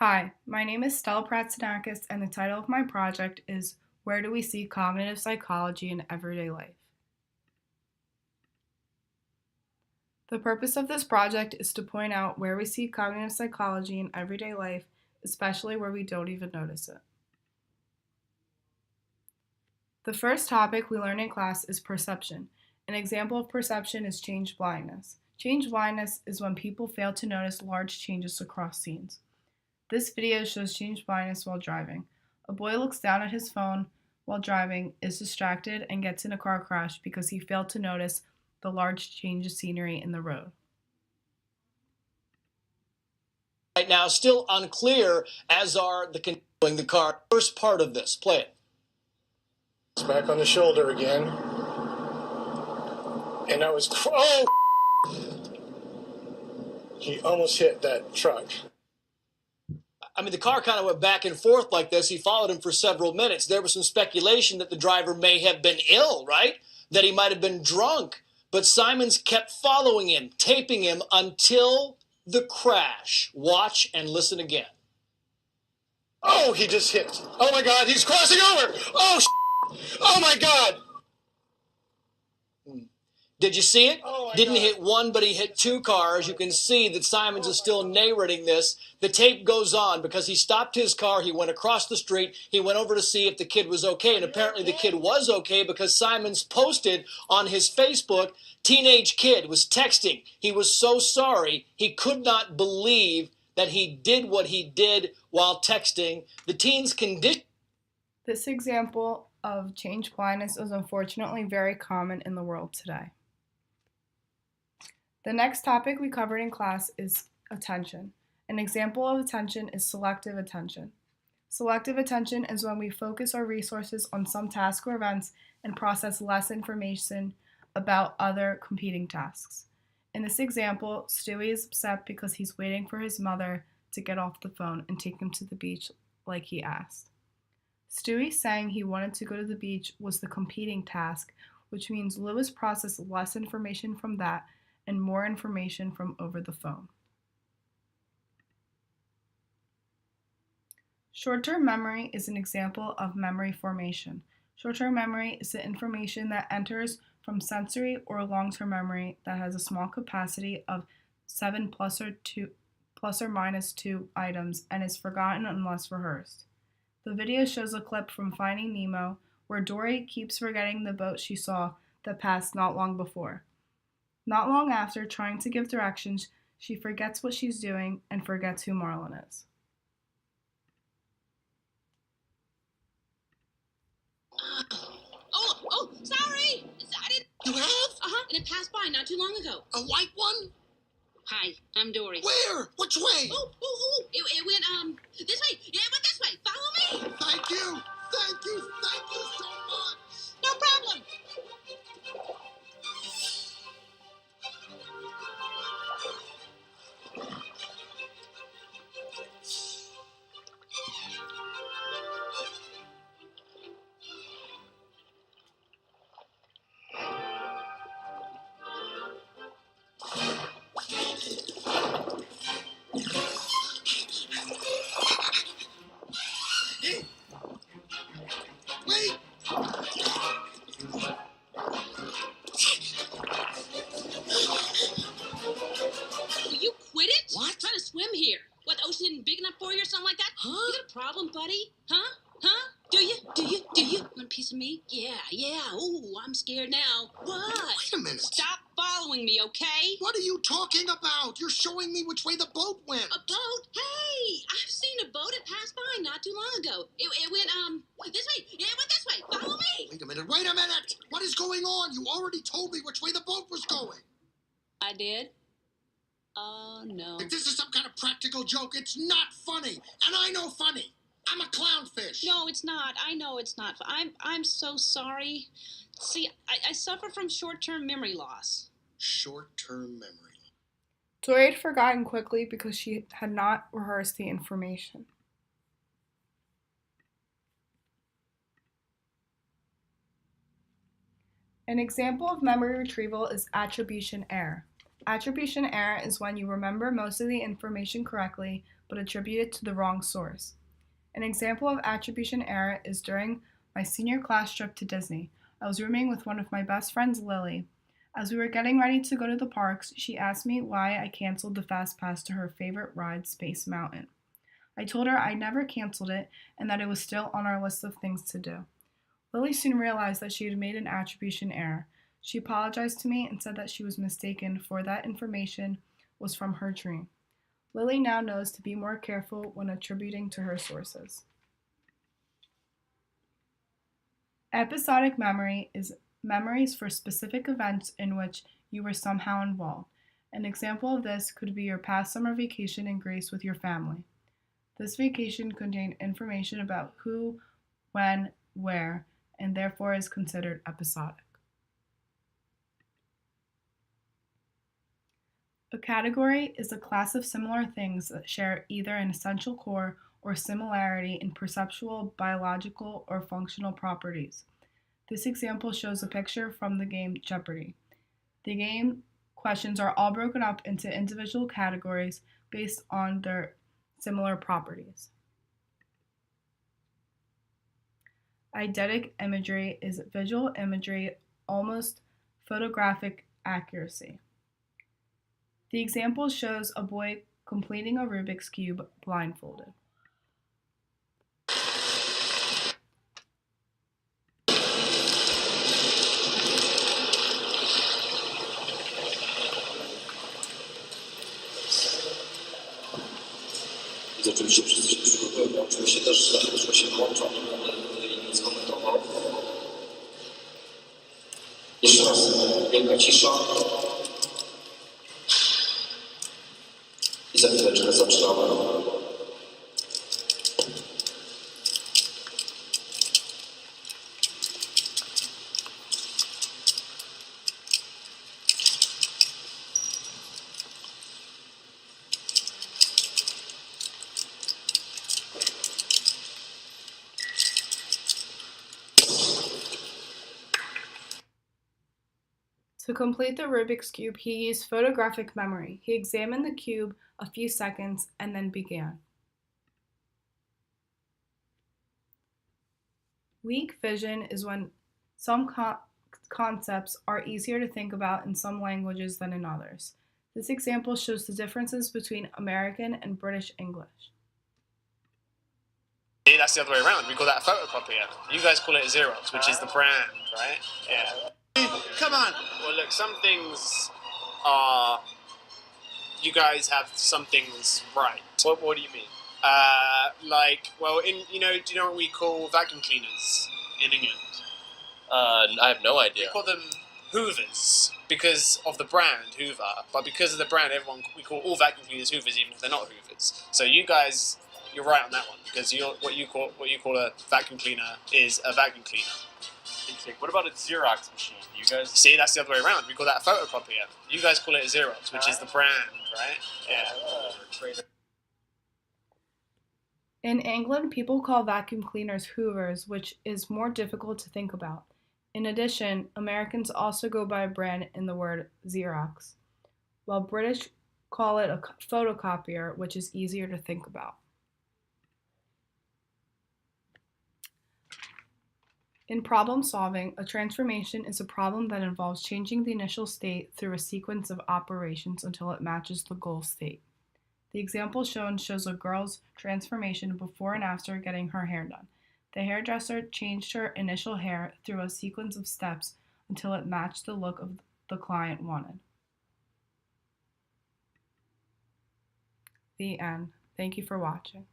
Hi, my name is Stella Pratsanakis, and the title of my project is Where Do We See Cognitive Psychology in Everyday Life? The purpose of this project is to point out where we see cognitive psychology in everyday life, especially where we don't even notice it. The first topic we learn in class is perception. An example of perception is change blindness. Change blindness is when people fail to notice large changes across scenes. This video shows change blindness while driving. A boy looks down at his phone while driving, is distracted, and gets in a car crash because he failed to notice the large change of scenery in the road. Right now, still unclear, as are the controlling the car. First part of this, play it. It's back on the shoulder again. And I was, he almost hit that truck. I mean, the car kind of went back and forth like this. He followed him for several minutes. There was some speculation that the driver may have been ill, right? That he might have been drunk. But Simons kept following him, taping him until the crash. Watch and listen again. Oh, he just hit. Oh, my God, he's crossing over. Oh, my God. Did you see it? Oh, Didn't hit one, but he hit two cars. You can see that Simons is still narrating this. The tape goes on because he stopped his car. He went across the street. He went over to see if the kid was okay. And apparently the kid was okay because Simons posted on his Facebook, teenage kid was texting. He was so sorry. He could not believe that he did what he did while texting. The teen's condition. This example of change blindness is unfortunately very common in the world today. The next topic we covered in class is attention. An example of attention is selective attention. Selective attention is when we focus our resources on some task or events and process less information about other competing tasks. In this example, Stewie is upset because he's waiting for his mother to get off the phone and take him to the beach like he asked. Stewie saying he wanted to go to the beach was the competing task, which means Lewis processed less information from that and more information from over the phone. Short-term memory is an example of memory formation. Short-term memory is the information that enters from sensory or long-term memory that has a small capacity of 7 plus or minus 2 items and is forgotten unless rehearsed. The video shows a clip from Finding Nemo where Dory keeps forgetting the boat she saw that passed not long before. Not long after, trying to give directions, she forgets what she's doing and forgets who Marlin is. Oh, sorry! I didn't... You have? Uh-huh, and it passed by not too long ago. A white one? Hi, I'm Dory. Where? Which way? It went, this way. Yeah, it went this way. Follow me. Thank you. Thank you. Thank you so much. No problem. Wait. Will you quit it? What? Trying to swim here. What, the ocean isn't big enough for you or something like that? Huh? You got a problem, buddy? Huh? Do you? Want a piece of me? Yeah. Ooh, I'm scared now. What? Wait a minute. Stop following me, okay? What are you talking about? You're showing me which way the boat went. A boat? Hey, I've seen a boat. It passed by not too long ago. It went, this way. Yeah, it went this way. Follow me. Wait a minute. What is going on? You already told me which way the boat was going. I did? Oh, no. If this is some kind of practical joke, it's not funny. And I know funny. I'm a clownfish. No, it's not. I know it's not. I'm so sorry. See, I suffer from short-term memory loss. Short-term memory. Dory had forgotten quickly because she had not rehearsed the information. An example of memory retrieval is attribution error. Attribution error is when you remember most of the information correctly, but attribute it to the wrong source. An example of attribution error is during my senior class trip to Disney. I was rooming with one of my best friends, Lily. As we were getting ready to go to the parks, she asked me why I canceled the fast pass to her favorite ride, Space Mountain. I told her I never canceled it and that it was still on our list of things to do. Lily soon realized that she had made an attribution error. She apologized to me and said that she was mistaken, for that information was from her dream. Lily now knows to be more careful when attributing to her sources. Episodic memory is memories for specific events in which you were somehow involved. An example of this could be your past summer vacation in Greece with your family. This vacation contained information about who, when, where, and therefore is considered episodic. A category is a class of similar things that share either an essential core or similarity in perceptual, biological, or functional properties. This example shows a picture from the game Jeopardy! The game questions are all broken up into individual categories based on their similar properties. Eidetic imagery is visual imagery, almost photographic accuracy. The example shows a boy completing a Rubik's Cube blindfolded. Oczywiście wszyscy się przygotowują, oczywiście też zaczął się włączą i nic komentował. Jeszcze raz, wielka cisza. I za chwileczkę zaczynamy. To complete the Rubik's Cube, he used photographic memory. He examined the cube a few seconds and then began. Weak vision is when some concepts are easier to think about in some languages than in others. This example shows the differences between American and British English. See, that's the other way around. We call that a photocopier. You guys call it a Xerox, which is the brand, right? Yeah. Come on. Well, look, some things are... You guys have some things right. What do you mean? Do you know what we call vacuum cleaners in England? I have no idea. We call them Hoovers because of the brand Hoover, but because of the brand, we call all vacuum cleaners Hoovers, even if they're not Hoovers. So you guys, you're right on that one because what you call a vacuum cleaner is a vacuum cleaner. What about a Xerox machine? You guys see, that's the other way around. We call that a photocopier. You guys call it a Xerox, which is the brand, right? Yeah. In England, people call vacuum cleaners Hoovers, which is more difficult to think about. In addition, Americans also go by a brand in the word Xerox, while British call it a photocopier, which is easier to think about. In problem solving, a transformation is a problem that involves changing the initial state through a sequence of operations until it matches the goal state. The example shown shows a girl's transformation before and after getting her hair done. The hairdresser changed her initial hair through a sequence of steps until it matched the look of the client wanted. The end. Thank you for watching.